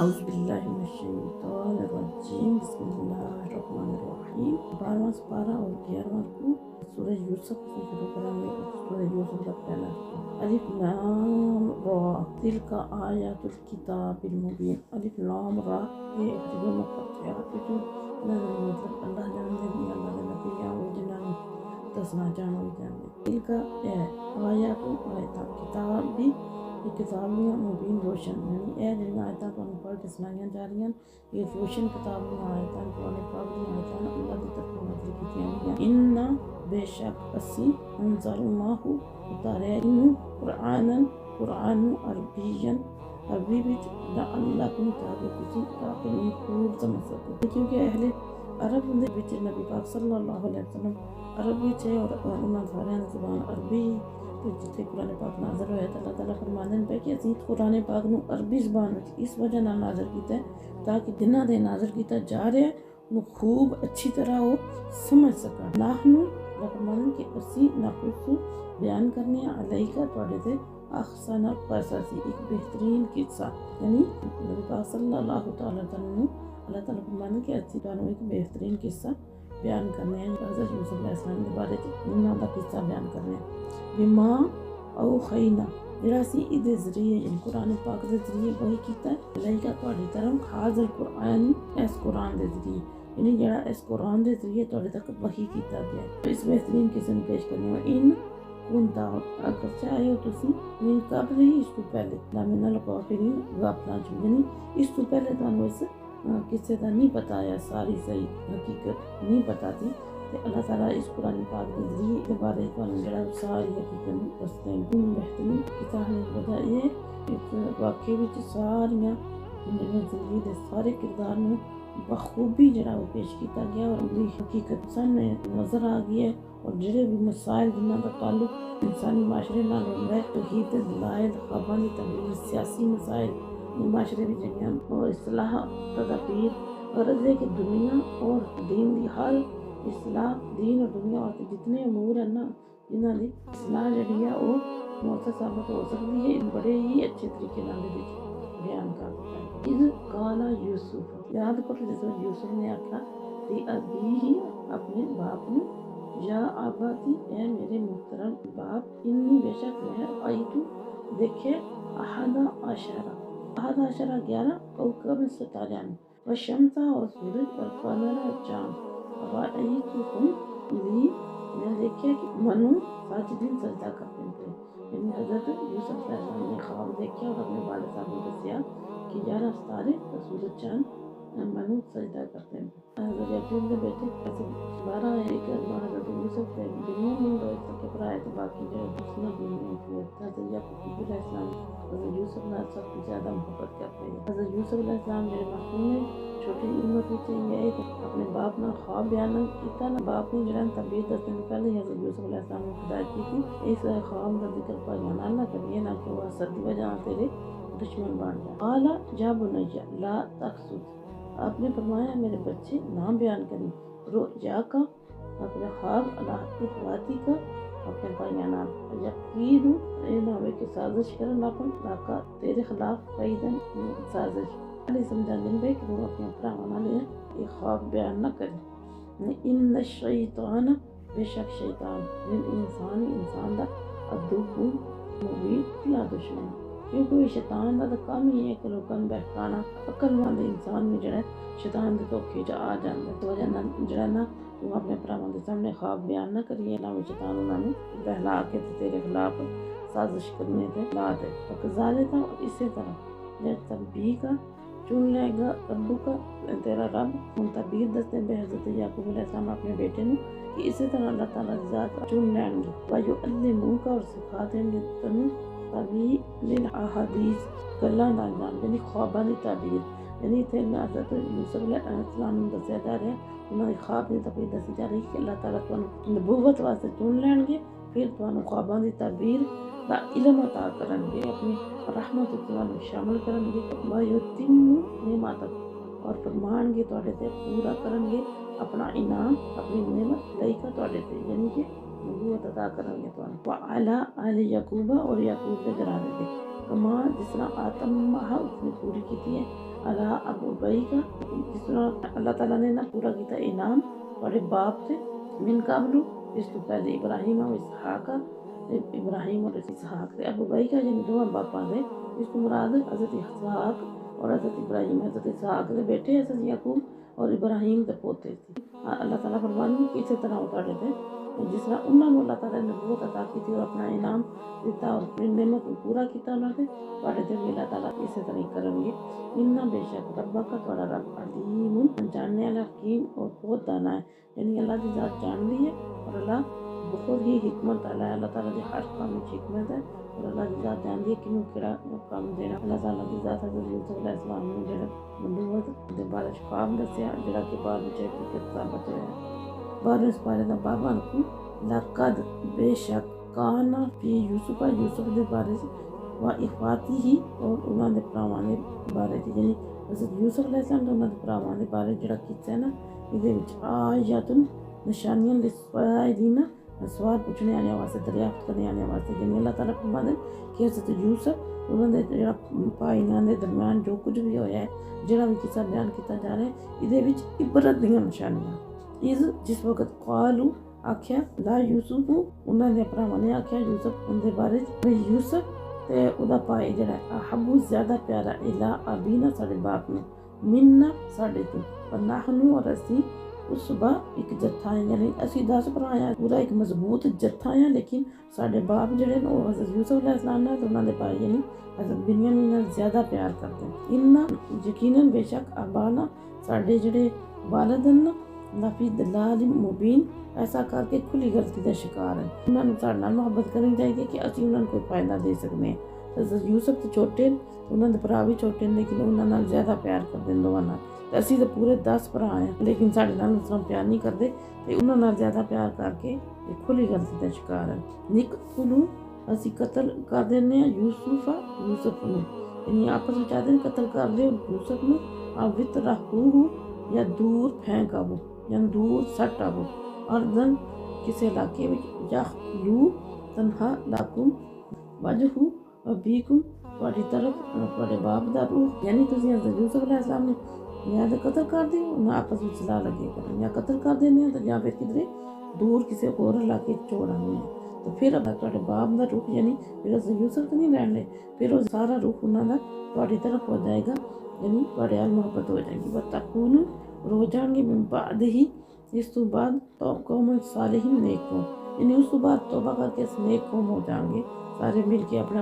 औज़ुबिल्लाहिमिनश्शैतानिर्रजीम बिस्मिल्लाहिर्रहमानिर्रहीम 12वां पारा और 11वां को सूरह यूसुफ से शुरू करेंगे। सूरह यूसुफ का पहला अलिफ लाम रा तिलका आयातुल किताबिल मुबीन। अलिफ लाम रा ये हरफ मुक़त्तआत जो मतलब अल्लाह जानते हैं, अल्लाह के नबी या वो जिन्होंने दसना जानो जाने तिलका आयातुल किताब भी किताबियाँ मुबीन रोशन यानी ए जिन्हें आयता तो पढ़ के सुनाइयाँ जा रही हैं। ये रोशन किताबियाँ आयता पुराने पाक दी आयता अल्लाह की तरफ नाज़िल की हैं। इन्ना बेशक असी अंज़लनाहु उतारे इन कुरान अरबियन अरबी विच लअल्लकुम ताक़ून ताकि तुम समझ सको, क्योंकि अहले अरब दे विच नबी पाक सल्लल्लाहु अलैहि वसल्लम अरब विच है और उन्हां सारियां दी ज़ुबान अरबी जिथे कुरान पाक नाज़िल होया अल्लाह ताला फरमांदे ने कि असीं कुरान पाक नूं अरबी ज़बान विच इस वजह नाल नाज़िल कीता है ताकि जिन्हां दे नाज़िल कीता जा रहा है उन्हें खूब अच्छी तरह वो समझ सकन। नाहनु फरमांदे कि असीं नकुसु बयान करने अलैका तुहाडे ते अहसन क़ससी एक बेहतरीन किस्सा यानी नबी पाक सल्लल्लाहु अलैहि वसल्लम अल्लाह ताला फरमांदे कि असीं तुहानूं एक बेहतरीन किस्सा बयान करने हैं। हज़रत यूसुफ अलैहिस्सलाम के बारे च उन्हां दा किस्सा बयान करने हैं। बिमा औ खैना जरा सी इदे जरिए यानी कुरान पाक दे जरिए वही कीता लैका तुहाडी तरफ हाज़िल कुरान इस कुरान दे जरिए यानी जरा इस कुरान दे जरिए तुहाडे तक वही कीता गया है। इस बेहतरीन किस्म पेश करने में इन कुंता अगर चाहे हो तुसी मीन कबल ही इस तो पहले लामिनल काफिरीन गाफिलां च यानी इस तो पहले तुहानूं इस किस्से दा नहीं पता है, सारी सही हकीकत नहीं पता थी। अल्लाह ताला इस कुरान पाक के जरिए के बारे में जरा सारी हकीकत दसते हैं। बेहतरीन किताब ने वजह ये इस वाक़े विच सारियां जिंदगी के सारे किरदार में बखूबी जरा वो पेश किया गया और उनकी हकीकत सामने नज़र आ गई है। और जोड़े भी मसाइल जिन्हों का ताल्लुक इंसानी माशरे नाल होंदा है तौहीद दे दलाइल ख्वाबां दी तबलीग सियासी मसाइल माशरे में जड़ियां और इसलाह तदबीर गरज है कि दुनिया और दीन की हर इसलाह दीन और दुनिया और जितने अमूर है ना जिन्हों की इसलाह जी है वो मौसर साबित हो सकती है। बड़े ही अच्छे तरीके बयान कर दिता है। इस काला यूसुफ याद करो जिस यूसुफ ने आखा दी अबी ही अपने बाप ने या आबादी ए मेरे मुहतरम बाप इन्नी बेशक मैं आई तू देखे अहदा आशरा 11 कौकब सितारा व शम्सा और सूरज और कमरा चांद रअयतुहुम ली मैं देखा कि मनु साजिदीन सजदा करते थे। यानी हज़रत यूसुफ अलैहिस्सलाम ने ख्वाब देखा और अपने वालिद साहब ने दसिया कि 11 सितारे सूरज चांद मनु सजदा करते हैं। हज़रत याकूब के बेटे ऐसे 12 एक हज़रत यूसुफ के दुनिया में दो इसके भरा तो बाकी जो दूसरा दुनिया में हज़रत याकूब अलैहिस्सलाम हज़रत यूसुफ ने सबसे ज़्यादा मोहब्बत करते हैं। हज़रत यूसुफ अलैहिस्सलाम मेरे मासूम ने छोटी उम्र में ये अपने बाप ने ख्वाब बयान किया ना बाप ने जरा तबीयत दसने से पहले हज़रत यूसुफ अलैहिस्सलाम ने खुदा की थी इस ख्वाब का जिक्र पढ़ना ना करिए ना कि वह असद की वजह तेरे दुश्मन बन जाए। आला जा बुनैया ला तक़सुस आपने फरमाया मेरे बच्चे नाम बयान करें रो जा का अपने ख्वाब अल्लाह की ख्वाती का अपने भाइयों नाम यकीन ये ना हो कि साजिश कर लापन लाका तेरे खिलाफ कई दिन साजिश अली समझा दिन भाई कि वो अपने भरावां नाल ये ख्वाब बयान ना करे। इन शैतान बेशक शैतान इंसान दा अदुब्बु मुबीन या दुश्मन क्योंकि शैतान का काम ही है कि लोगों को बहकाना अक्लमंद इंसान में जड़ा शैतान के धोखे च आ जाता है। तो वजह जरा ना तू अपने भरावां के सामने ख्वाब बयान ना करिए ना शैतान उन्होंने बहला के तेरे खिलाफ साजिश करने से ला दे। कज़ालिका इसी तरह जब तब्बी का चुन लेगा रब्बू का तेरा रब तबीर दसते बे हज़रत याकूब अलैहिस्सलाम अपने बेटे ने कि इसी तरह अल्लाह ताला की ज़ात चुन लेंगे वायु अल्लिमुका और सिखा देंगे तनु तबील अहादीस गल्लां दा नाम यानी ख्वाबां दी ताबीर यानी इत्थे हज़रत यूसुफ अलैहिस्सलाम ने दस्या जा रहा है उन्होंने ख्वाब दी ताबीर दसी जा रही कि अल्लाह ताला तुहानूं नबूवत वास्ते चुन लेंगे फिर तुहानूं ख्वाबां दी ताबीर का इल्म अता करेंगे अपनी रहमत तुहानूं शामिल करेंगे वायुतिम्मु नेमतक और फरमानगे तुहाडे ते पूरा करेंगे अपना इनाम अपनी नेमत लईका तुहाडे ते यानी कि नबूवत अता करेंगे तुहानूं व अला आले याकूबा और याकूब के घराने पे कमा जिस तरह आतम उसने पूरी की है अला अबू बई का, जिस तरह अल्लाह ताला ने ना पूरा किया इनाम थोड़े बाप से मिन काबलू, इस तो पहले इब्राहिम और इसहाक, इब्राहिम और इसहाक से अबू बई का यानी दोनों बापा से, इसको मुराद हज़रत इसहाक और हज़रत इब्राहिम, हज़रत इसहाक के बेटे हज़रत याकूब और इब्राहिम के पोते थे। अल्लाह ताला फरमाने किसी तरह उतारे थे जिस तरह उन्होंने अल्लाह ताला ने नबूवत अता की थी और अपना इनाम दिता और अपनी नेमत को पूरा किया उन्होंने थोड़े ते अल्लाह ताला इसी तरह करेंगे। इन्ना बेशक रब्बा का थोड़ा रब अलीम जानने वाला हकीम और बहुत दाना है, यानी अल्लाह की ज़ात जानती है और अल्लाह बहुत ही हिकमत वाला है। अल्लाह ताला की हर काम में हिकमत है और अल्लाह की ज़ात जानती है कि केड़ा काम देना। अल्लाह ताला की ज़ात हज़रत यूसुफ अलैहिस्सलाम ने जेड़ा नबूवत दे बारे च ख्वाब दस्या जेड़ा कि बाद विच किताबत होया। बारह इस बारे का बाबा को लक़द बेशक काना फी यूसुफ यूसुफ के बारे व इखवाती ही और उन्होंने भरावां दे बारे यानी हज़रत यूसुफ अलैहिस्सलाम ते उन्होंने भरावां दे बारे जेड़ा कीता है ना इहदे विच आयतुन निशानियां लिस्वाइलिना सवाल पूछने आने वास्ते दरियाफ्त करने आने वास्ते यानी अल्लाह ताला फरमांदे कि हज़रत यूसुफ उन्होंने जेड़ा भाइयां दे दरम्यान जो कुछ भी होया है जेड़ा भी किस्सा बयान किया जा रहा है इहदे विच इबरत दियां निशानियां इस जिस वक्त कालू आख्या ला यूसुफ उन्होंने भरावां ने आख्या यूसुफ उनके बारे यूसुफ ते उदा भाई जेड़ा अहबू ज़्यादा प्यारा इला अबीना साडे बाप ने मिन्ना साडे तो पर नाहनु और असी उस सुबह एक जत्था है यानी असी 10 भरा हैं पूरा एक मजबूत जत्था है लेकिन साडे बाप जेड़े ने वो हज़रत यूसुफ अलैहिस्सलाम ने तो उन्होंने भाई यानी हज़रत बिन्यामीन नाल ज़्यादा प्यार करते हैं। इन्ना यकीनन बेशक अबाना साडे जेड़े वालिदैन नफी दलाल मुबीन ऐसा करके खुली गलती का शिकार है। उन्होंने साढ़े नाल मुहब्बत करनी चाहिए कि असी उन्होंने कोई फायदा दे सकते हैं। हज़रत यूसुफ तो छोटे उन्होंने भरा भी छोटे लेकिन उन्होंने ज़्यादा प्यार करते हैं दोवां नाल। असी तो पूरे 10 भरा हैं लेकिन साढ़े नाल उस तरह प्यार नहीं करते तो उन्होंने ज़्यादा प्यार करके खुली गलती का शिकार है। निकतुलू असी कतल कर देने यूसुफ ने यानी आपस में चाहते कतल कर दे यूसुफ ने अब वितरहू या दूर फेंक आवो या दूर सट आवो अर्दन किसी इलाके में या यू तनहा लाकुम वजहू अबीकुम तुम्हारी तरफ तुम्हारे बाप दा रूह यानी तुसीं हज़रत यूसुफ अलैहिस्सलाम ने या तो कतल कर दी ना आपस में सलाह लगे करन या कतल कर देने तो या फिर किधरे दूर किसी और इलाके छोड़ आने तो फिर तुम्हारे बाप दा रूह यानी फिर हज़रत यूसुफ तो नहीं रहने ले फिर वो सारा रूह उन्होंने तुम्हारी तरफ हो जाएगा यानी तुम्हारे नाल मोहब्बत हो जाएगी व तकून हो जाएंगे बाद ही इस तो बाद तो कौम सालिहीन नेक कौम यानी उस तो बाद तौबा करके नेक कौम हो जाएंगे सारे मिल के अपना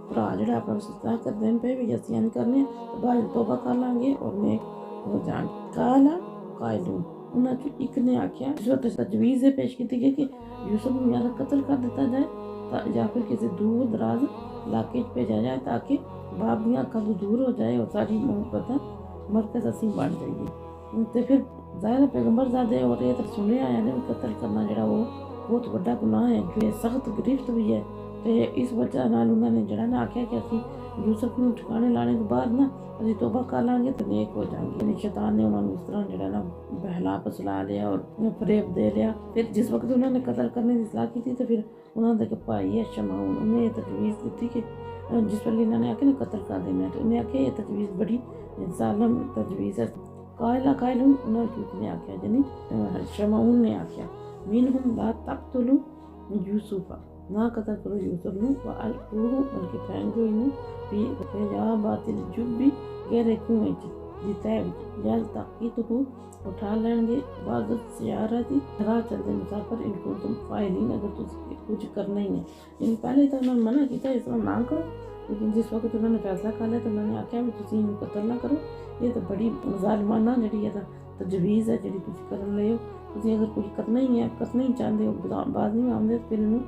भरा जो अपना सलाह करते हैं पे भी असियान करने तो बाद तौबा कर लाँगे और नेक हो जाएंगे। काला कायलू उन्होंने एक ने आख्या जिस वक्त तजवीज़ पेश की थी कि यूसुफ को या तो कत्ल कर दिता जाए या फिर किसी दूर दराज इलाके भेजा जाए ताकि बाप दियाँ अखां तो दूर हो जाए और सारी मोहब्बत मरकज़ असी बन जाइए। तो फिर ज़ाहिर पैगंबर ज़ादे और ये तो सुने आया ने कत्ल करना जड़ा वो बहुत बड़ा गुनाह है जो सख्त गिरफ्त भी है। तो इस वजह नाल उन्होंने जड़ा ना आख्या कि असी यूसुफ को ठिकाने लाने के बाद ना अभी तौबा कर लाँगे तो नेक हो जाएंगे। यानी शैतान ने उन्होंने उस तरह जड़ा ना बहला फसला लिया और फरेब दे लिया। फिर जिस वक्त उन्होंने कत्ल करने की सलाह की थी तो फिर उन्होंने देखा भाई है शमाउन उन्हें ये तजवीज़ दी थी कि जिस वेले इन्होंने आके ना कत्ल कर देना तो उन्हें आख्या ये तजवीज़ बड़ी जालिम तजवीज़ है। कायला कायल उन्होंने आख्या यानी शमाउन ने आख्या मिनहुम ला तक़तुलू यूसुफा ना कतल करो यूसुफ नू व अलकूहु बल्कि फेंक दो इन्हू भी या बातिल जुब्बी गहरे कुएं च जितै जल ताक़ीतहु उठा लेंगे बाज़ सियारती राह चलते मुसाफिर इनको तुम फाइलिन अगर तुम कुछ करना ही है। यानी पहले तो उन्होंने मना किया इसमें ना करो लेकिन जिस वक्त उन्होंने फैसला कर लिया तो उन्होंने आख्या भी तुसीं इन्हू कतल ना करो ये तो बड़ी ज़ालिमाना जी तजवीज़ है जी तुम कर ले हो। तुसीं अगर कुछ करना ही है करना ही चाहते हो बाज नहीं आते फिर इन्हू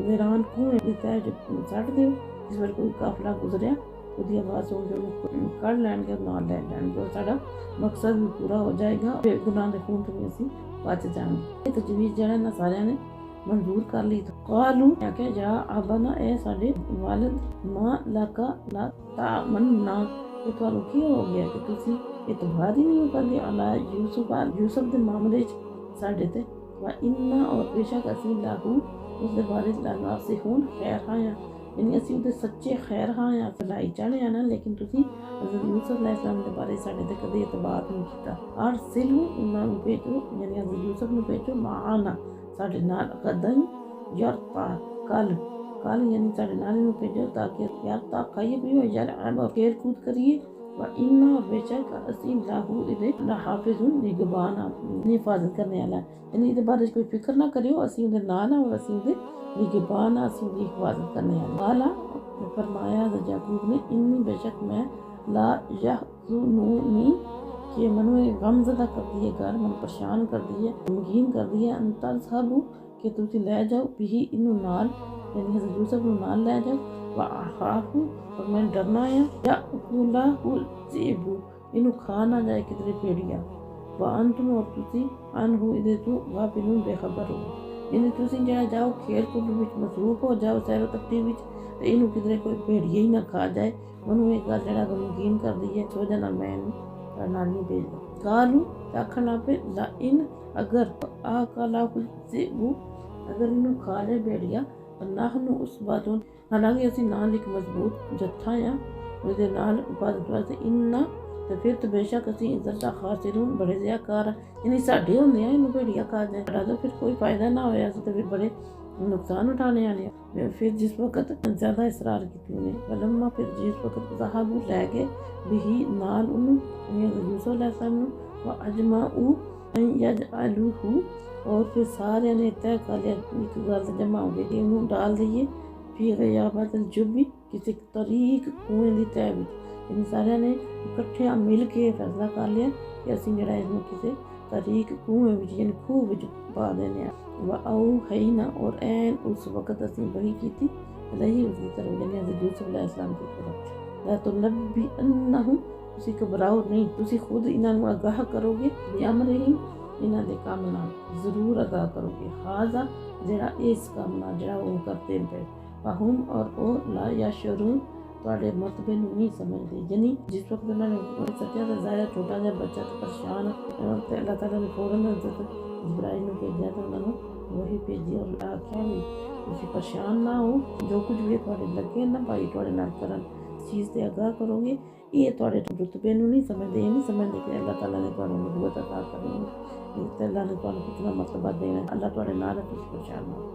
वीरान कुएं दिता जो सट दो जिस वेले कोई काफिला गुजरिया उसकी आवाज़ सुन के कढ़ लैनगे नाल लै लैनगे और साडा मकसद भी पूरा हो जाएगा गुनाह के खून तो भी असीं बच जाएंगे। ये तजवीज़ जड़ा ना सारियां ने मंजूर कर ली। कालू आख्या जा अबना ए साडे वालिद मां लाका ला तामन्ना कि तुहानू की हो गया कि तुसीं इतबार ही नहीं करदे अला यूसुफ के मामले साडे ते व इन्ना और बेशक असीं लाहू उसके बारे नासिहून खैर हाँ यानी असीं उहदे सच्चे खैर हाँ या भलाई चाहने आ ना, लेकिन तुसीं हज़रत यूसुफ अलैहिस्सलाम दे बारे साडे ते कदे एतबार नहीं कीता। अरसिलहु उन्हां नूं भेजो, यानी हज़रत यूसुफ नूं भेजो माना साडे नाल गदन यरता कल यानी साडे नाल इहनूं भेजो ताकि यरता खाइए पीओ यलअब और खेल कूद करिए। व इन्ना और बेशक असीं लाहू इहदे लहाफिज़ुन निगहबान हिफाजत करने आला। यानी इहदे बारे कोई फिक्र ना करियो, असीं उहदे नाल आ और असीं उहदे निगहबान आ, असीं उहदी हिफाजत करने आले। काला फरमाया हज़रत याकूब ने इन्नी बेशक मैं ला यहज़ुनुनी कि मनु गमज़दा कर दी है, घर मन परेशान कर दी है, गमगीन कर दी है। अंतर साहबू कि तुसी लै जाओ बिही इनू नाल, यानी हज़रत यूसुफ नूं नाल लै जाओ। व अखाफू और मैं डरना है या उकुलाहु ज़िबू इनू खा ना जाए किधरे भेड़िया। व अंतुम और तुसी अनहु इहदे तों गाफिलून बेखबर हो, यानी तुसी जरा जाओ खेल कूद विच मसरूफ हो जाओ, सैरो तफरीह विच, ते इनू किधरे कोई भेड़िया ही ना खा जाए। मनु एक गल जरा गमगीन कर दी है, सोचा ना मैं नाल नहीं भेजदा। कालू आखन लग पे ला इन अगर आकलाहु ज़िबू अगर इनू खा ले भेड़िया, नाहनु उस बातों हालांकि असीं नाल एक मजबूत जत्था आ उहदे नाल इबादत वास्ते इन्ना, तो फिर तो बेशक असीं इधर दा खासिरून बड़े ज़ियाकार, यानी साडे होंदे इनू भेड़िया खा जाए साडा तो फिर कोई फ़ायदा ना होया, असीं तो फिर बड़े नुकसान उठाने आने। फिर जिस वक्त ज़्यादा इसरार की उन्हें वलम्मा फिर जिस वक्त ज़हाबू लै गए बिही नाल उन्नू यूसुफ अलैहिस्सलाम नूं व अजमाऊ अन यजअलूहु और फिर सारे ने तय कर लिया एक गल जमा हो गई कि इन्हू डाल दईए फिर गयाबत जुब्बी किसी तरीक कुएं दी तह विच, यानी सारे ने इकट्ठे मिल के फैसला कर लिया कि असीं जड़ा इनू किसी तरीक कुएं विच यानी खूह विच पा देने। व आऊ है ना और ऐन उस वक्त असीं बही की रही उसकी तरफ, यानी हज़रत यूसुफ अलैहिस्सलाम की तरफ। ला तुनब्बी अन्नहुम तुसी घबराओ नहीं, तुसी खुद इन्हां नूं आगाह करोगे बिअमरिहिम इन्हां दे काम नाल जरूर आगाह करोगे। हाजा जड़ा इस काम नाल जड़ा वो करते पे वहुम और ओ ला यशरून तुहाडे मरतबे नूं नहीं समझदे। यानी जिस वक्त उन्होंने सच्चा तो ज़ाहिर छोटा जिहा बच्चा तो परेशान ते अल्लाह ताला ने फौरन हज़रत इब्राहीम नूं भेजा तो उन्होंने वही भेजी और आख्या भी तुसीं परेशान ना हो, जो कुछ भी तुहाडे लगे ना भाई तुहाडे नाल करन चीज़ ते आगाह करोगे। ये तुहाडे रुतबे नूं नहीं समझदे, ये नहीं समझदे कि अल्लाह ताला ने तुहानूं नबूवत अता करनी है, ते अल्लाह ने तुहानूं कितना मरतबा देना, अल्लाह तुहाडे नाल है, तुसीं परेशान ना हो।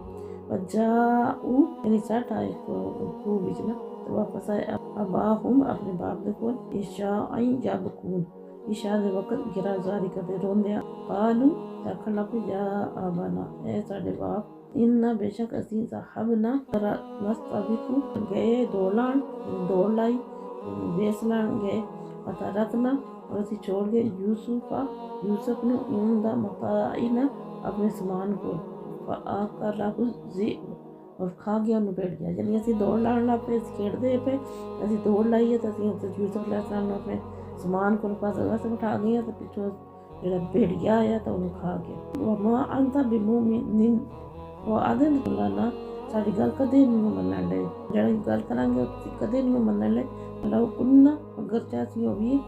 वजाऊ यानी सट आए खूह विच ना, तो वापस आए अबाहुम अपने बाप दे कोल ईशा आई यबकून ईशा दे वक्त गिराजारी करदे रोंदे। कालू आखन लग पे जा आबाना ए साडे बाप इन्ना बेशक असीं ज़हबना नस्तबिकु गए दौड़ लाई बेस लान गए पता रखना और असीं छोड़ गए यूसुफ नूं इंदा मताइना अपने समान को और खा गया उन्होंने बैठ गया। यानी असीं दौड़ लान लग पे खेड़दे पे असीं दौड़ लाइए तो असीं यूसुफ अलैहिस्सलाम ने अपने समान को पास उठा गए तो पिछों जो भेड़िया आया तो उन्होंने खा गया। वमा अंता बिमुमिनिन वो आदे ना साडी गल कदे नहीं मनण ले, जड़ी गल करांगे तुसीं कदे नहीं मनण ले। लव कुन्ना अगर चाहती हो भी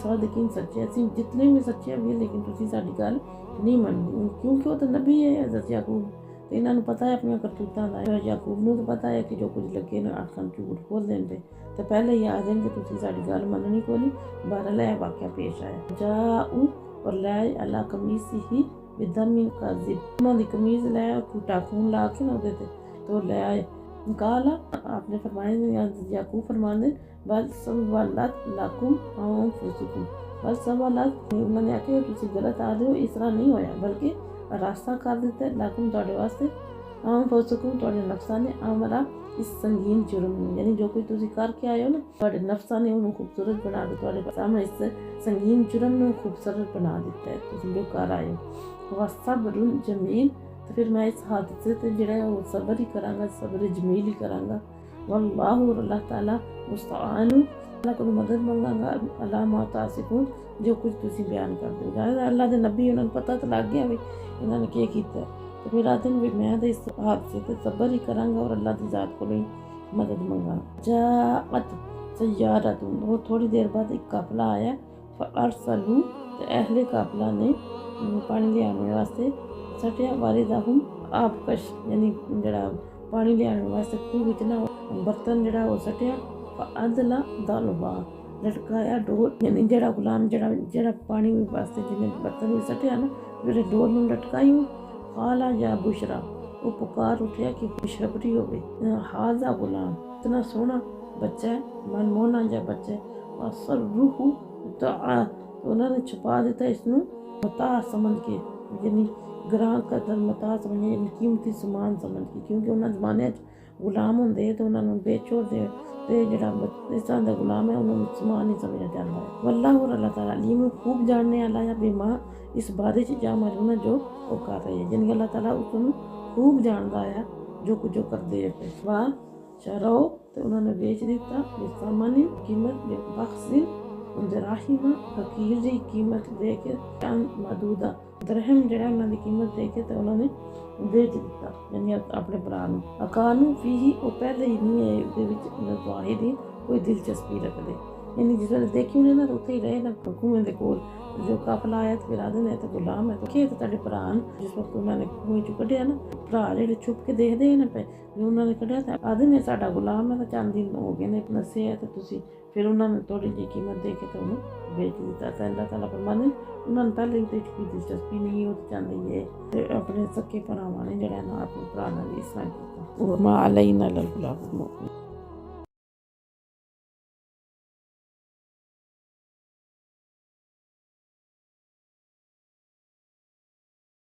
सादिकीन सच्चे असीं जितने भी सच्चे भी, लेकिन तुसीं साडी गल नहीं मनदी क्योंकि वो तो नबी है हज़रत याकूब, तो इन्होंने पता है अपनी करतूतां दा। याकूब नूं तो पता है कि जो कुछ लगे ना अखां झूठ बोल देन पे तो पहले ही आ देन कि तुसीं साडी गल मननी कोई नहीं। बहरहाल यह वाक़या पेश आया। जाऊ और लै अला कमीसी ही बिदमिन काज़िब उन्हां दी कमीज़ लै झूठा खून ला के ना उहदे ते तो ले आए। काला आपने फरमाया याकूब फरमाते बल सवलत लकुम अनफुसुकुम बल सवलत उन्होंने आख्या तुसीं गलत आ रहे हो, इस तरह नहीं होया बल्कि रास्ता कर दिता लकुम तुहाडे वास्ते अनफुसुकुम तुहाडे नफ्सां ने अमरा इस संगीन जुर्म में, यानी जो कुछ तुसीं करके आए हो ना तुहाडे नफ्सां ने उन्होंने खूबसूरत बना दिता, तुहाडे सामने इस संगीन जुर्म में खूबसूरत बना दिता है तुसीं जो कर आए हो। वसब्रुन जमील तो फिर मैं इस हादसे से जड़ा वो सब्र ही करांगा, सब्र जमील ही करांगा। वल्लाहु अल्लाह ताला मुस्तआनु अल्लाह को मदद मंगांगा अल्लाह मा तासिफून जो कुछ तुसीं बयान कर दो। अल्लाह दे नबी उन्होंने पता तो लग गया भी इन्होंने क्या किया, तो फिर आते भी मैं तो इस हादसे से सब्र ही करांगा और अल्लाह की ज़ात को ही मदद मंगांगा। जाअत सय्यारतुन और थोड़ी देर बाद एक काफिला आया फअरसलू तो अहले काफिला ने पानी ले आने वास्ते सटिया वारिदाहुम आपकश यानी जड़ा पानी ले आने वास्ते खूह विच ना ਬਰਤਨ ਜਿਹੜਾ ਉਹ ਸਟਿਆ ਅਦਲਾ ਦਲਵਾ ਲਟਕਾਇਆ ਡੋਰ, ਯਾਨੀ ਜਿਹੜਾ ਗੁਲਾਮ ਜਿਹੜਾ ਪਾਣੀ ਵਾਸਤੇ ਜਿਹਨੇ ਬਰਤਨ ਵੀ ਸਟਿਆ ਨਾ, ਜਿਹੜੇ ਡੋਰ ਨੂੰ ਲਟਕਾਈ ਖਾਲਾ ਜਾਂ ਬੁਸ਼ਰਾ, ਉਹ ਪੁਕਾਰ ਉੱਠਿਆ ਕਿ ਖੁਸ਼ਖਬਰੀ ਹੋਵੇ। ਹਾਜ਼ਾ ਗੁਲਾਮ ਇਤਨਾ ਸੋਹਣਾ ਬੱਚਾ ਹੈ, ਮਨਮੋਹਣਾ ਜਿਹਾ ਬੱਚਾ ਹੈ। ਅਸਰ ਰੂਹ ਤਾਂ ਉਹਨਾਂ ਨੇ ਛੁਪਾ ਦਿੱਤਾ ਇਸ ਨੂੰ ਮਤਾ ਸਮਝ ਕੇ, ਯਾਨੀ ਗਰਾਂ ਕਦਰ ਮਤਾ ਸਮਝੇ, ਕੀਮਤੀ ਸਮਾਨ ਸਮਝ ਕੇ, ਕਿਉਂਕਿ ਉਹਨਾਂ ਜ਼ਮਾਨੇ 'ਚ ਗੁਲਾਮ ਹੁੰਦੇ ਤੇ ਉਹਨਾਂ ਨੂੰ ਵੇਚੋਦੇ ਤੇ ਜਿਹੜਾ ਇਸ ਤਰ੍ਹਾਂ ਦਾ ਗੁਲਾਮ ਹੈ ਉਹਨੂੰ ਸਮਾਨ ਨਹੀਂ ਸਮਝਿਆ ਜਾਂਦਾ ਹੈ। ਵੱਲਾ ਹੋਰ ਅੱਲਾਹ ਤਾਲਾ ਅਲੀਮ ਖੂਬ ਜਾਣਨੇ ਵਾਲਾ ਹੈ ਬੀਮਾ ਇਸ ਬਾਰੇ 'ਚ ਜਾ ਮਾਲੂਮ ਜੋ ਉਹ ਕਰ ਰਹੇ ਹੈ, ਯਾਨੀ ਅੱਲਾਹ ਤਾਲਾ ਉਸਨੂੰ ਖੂਬ ਜਾਣਦਾ ਆ ਜੋ ਕੁਝ ਉਹ ਕਰਦੇ ਹੈ। ਵਾ ਸ਼ਰਾਓ ਤੇ ਉਹਨਾਂ ਨੇ ਵੇਚ ਦਿੱਤਾ ਸਾਮਾਨੀ ਕੀਮਤ ਬਖਸ਼ੀ ਦਰਾਹਿਮਾ ਫਕੀਰ ਦੀ ਕੀਮਤ ਦੇ ਕੇ ਮਦੂਦਾ ਦਰਹਮ ਜਿਹੜਾ ਉਹਨਾਂ ਦੀ ਕੀਮਤ ਦੇ ਕੇ ਤੇ ਉਹਨਾਂ ਨੇ ਵੇਚ ਦਿੱਤਾ, ਯਾਨੀ ਆਪਣੇ ਭਰਾ ਨੂੰ। ਅਕਾਨੂ ਫੀਹੀ ਉਹ ਪਹਿਲੇ ਹੀ ਨਹੀਂ ਹੈ ਉਹਦੇ ਵਿੱਚ ਵਾਹਿਦੀ ਕੋਈ ਦਿਲਚਸਪੀ ਰੱਖਦੇ, ਯਾਨੀ ਜਿਸ ਵੇਲੇ ਦੇਖੀ ਉਹਨੇ ਨਾ ਉੱਥੇ ਹੀ ਰਹੇ ਨਾ ਖੂਹਾਂ ਦੇ ਕੋਲ, ਜੋ ਕਾਫਲਾ ਆਇਆ ਤੇ ਫਿਰ ਆਦੇ ਨੇ ਤੇ ਗੁਲਾਮ ਹੈ ਤੇ ਖੇਤ ਤੁਹਾਡੇ ਭਰਾ ਨੂੰ ਜਿਸ ਵਕਤ ਉਹਨਾਂ ਨੇ ਖੂਹ ਚੋਂ ਕੱਢਿਆ ਨਾ, ਭਰਾ ਜਿਹੜੇ ਛੁਪ ਕੇ ਦੇਖਦੇ ਨਾ ਪਏ ਜੇ ਉਹਨਾਂ ਨੇ ਕੱਢਿਆ ਤਾਂ ਆਦੇ ਨੇ ਸਾਡਾ ਗੁਲਾਮ ਹੈ ਤਾਂ ਚਾਂਦੀ ਹੋ ਗਏ ਨੇ ਨਸੇ ਤੇ ਤੁਸੀਂ, ਫਿਰ ਉਹਨਾਂ ਨੇ ਥੋੜੀ ਜਿਹੀ ਕੀਮਤ ਦੇ ਕੇ ਤਾਂ ਉਹਨੂੰ ਵੇਚ ਦਿੱਤਾ। ਤਾਂ ਅੱਲਾਹ ਤਾਲਾ ਫਰਮਾਉਂਦੇ ਉਹਨਾਂ ਨੂੰ ਪਹਿਲੇ ਤੇ ਕੋਈ ਦਿਲਚਸਪੀ ਨਹੀਂ, ਉਹ ਚਾਹੁੰਦੇ ਹੈ ਤੇ ਆਪਣੇ ਸੱਕੇ ਭਰਾਵਾਂ ਨੇ ਜਿਹੜਾ ਨਾ ਆਪਣੇ ਭਰਾ ਨਾਲ ਇਸ ਤਰ੍ਹਾਂ ਕੀਤਾ। ਉਹ ਮਾ ਅਲੈਨਾ ਲਲ ਗੁਲਾਮ।